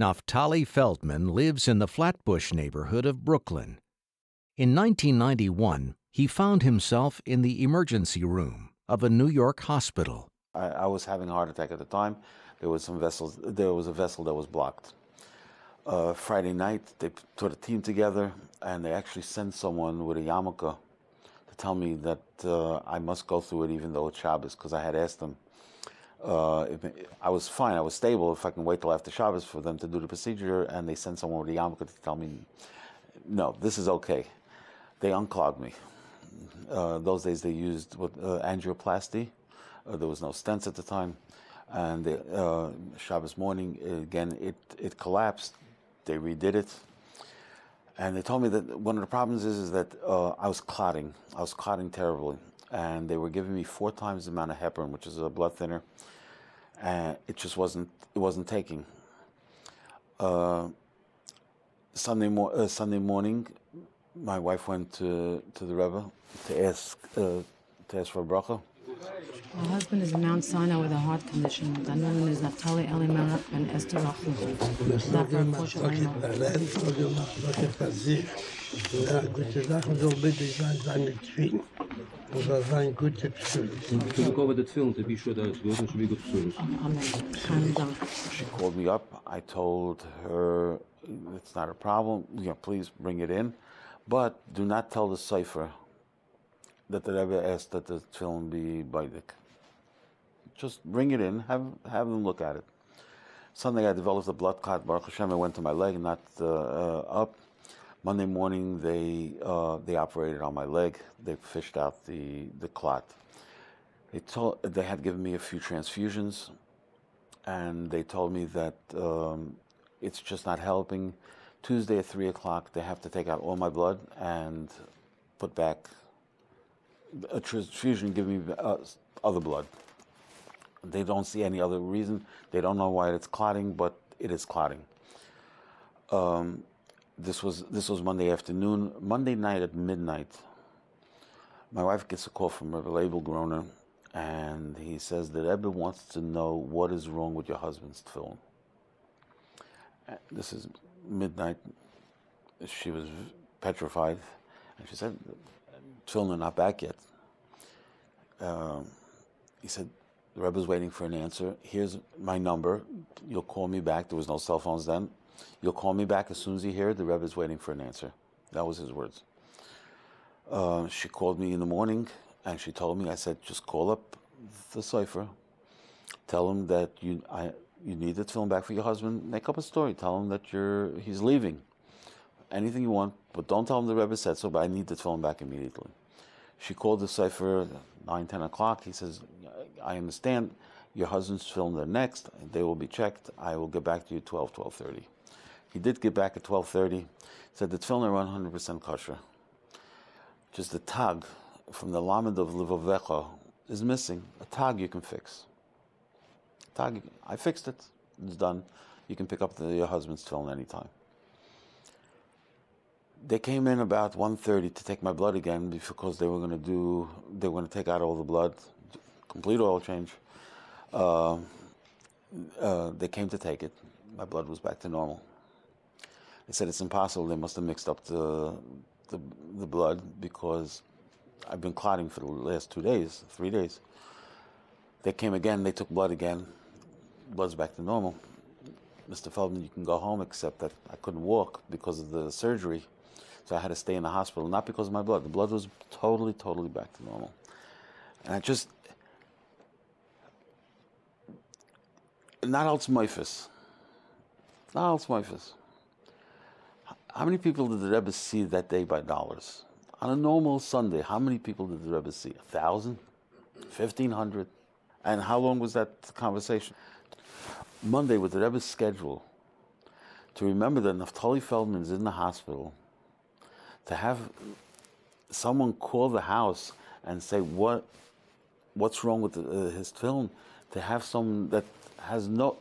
Naftali Feldman lives in the Flatbush neighborhood of Brooklyn. In 1991, he found himself in the emergency room of a New York hospital. I was having a heart attack at the time. There was a vessel that was blocked. Friday night, they put a team together, and they actually sent someone with a yarmulke to tell me that I must go through it even though it's Shabbos, because I had asked them. I was fine, I was stable, if I can wait till after Shabbos for them to do the procedure, and they sent someone with a yarmulke to tell me, no, this is okay. They unclogged me. Those days they used angioplasty. There was no stents at the time. And Shabbos morning, again, it collapsed. They redid it. And they told me that one of the problems is that I was clotting. I was clotting terribly. And they were giving me 4 times the amount of heparin, which is a blood thinner. And it just wasn't taking. Sunday morning, my wife went to the Rebbe to ask for a bracha. My husband is in Mount Sinai with a heart condition. The name is Naftali Feldman and Esther Rachel. She called me up. I told her it's not a problem. Please bring it in, but do not tell the cipher that the Rebbe asked that the tefillin be baidik. Just bring it in, have them look at it. Sunday I developed a blood clot. Baruch Hashem, I went to my leg, not up. Monday morning they operated on my leg. They fished out the clot. They had given me a few transfusions, and they told me that it's just not helping. Tuesday at 3 o'clock they have to take out all my blood and put back a transfusion, give me other blood. They don't see any other reason. They don't know why it's clotting, but it is clotting. This was Monday afternoon. Monday night at midnight, my wife gets a call from Rebbe Groner, and he says that Rebbe wants to know what is wrong with your husband's tefillin. This is midnight. She was petrified, and she said, "Tefillin are not back yet." He said, "The Rebbe's waiting for an answer. Here's my number. You'll call me back." There was no cell phones then. "You'll call me back as soon as you hear it. The Rebbe's waiting for an answer." That was his words. She called me in the morning, and she told me, I said, "Just call up the cipher. Tell him that you need the tefillin back for your husband. Make up a story. Tell him that he's leaving. Anything you want, but don't tell him the Rebbe said so, but I need the tefillin back immediately." She called the cipher 9, 10 o'clock. He says, "I understand. Your husband's tefillin are next. They will be checked. I will get back to you 12:30. He did get back at 12:30. Said the tefillin are 100% kosher. Just the tag from the lamed of Levavecha is missing. A tag you can fix. Tag, I fixed it. It's done. You can pick up your husband's tefillin anytime." They came in about 1:30 to take my blood again because they were going to take out all the blood, complete oil change. They came to take it. My blood was back to normal. They said it's impossible. They must have mixed up the blood because I've been clotting for the last 3 days. They came again. They took blood again. Blood's back to normal. "Mr. Feldman, you can go home," except that I couldn't walk because of the surgery. So I had to stay in the hospital, not because of my blood. The blood was totally back to normal. And I just, not als meifus. How many people did the Rebbe see that day by dollars? On a normal Sunday, how many people did the Rebbe see? 1,000? 1,500? And how long was that conversation? Monday, with the Rebbe's schedule, to remember that Naftali Feldman is in the hospital, to have someone call the house and say what's wrong with his tefillin, to have someone that has no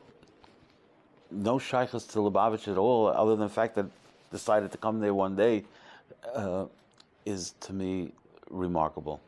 shaykhs to lubavicchi at all, other than the fact that decided to come there one day, is to me remarkable.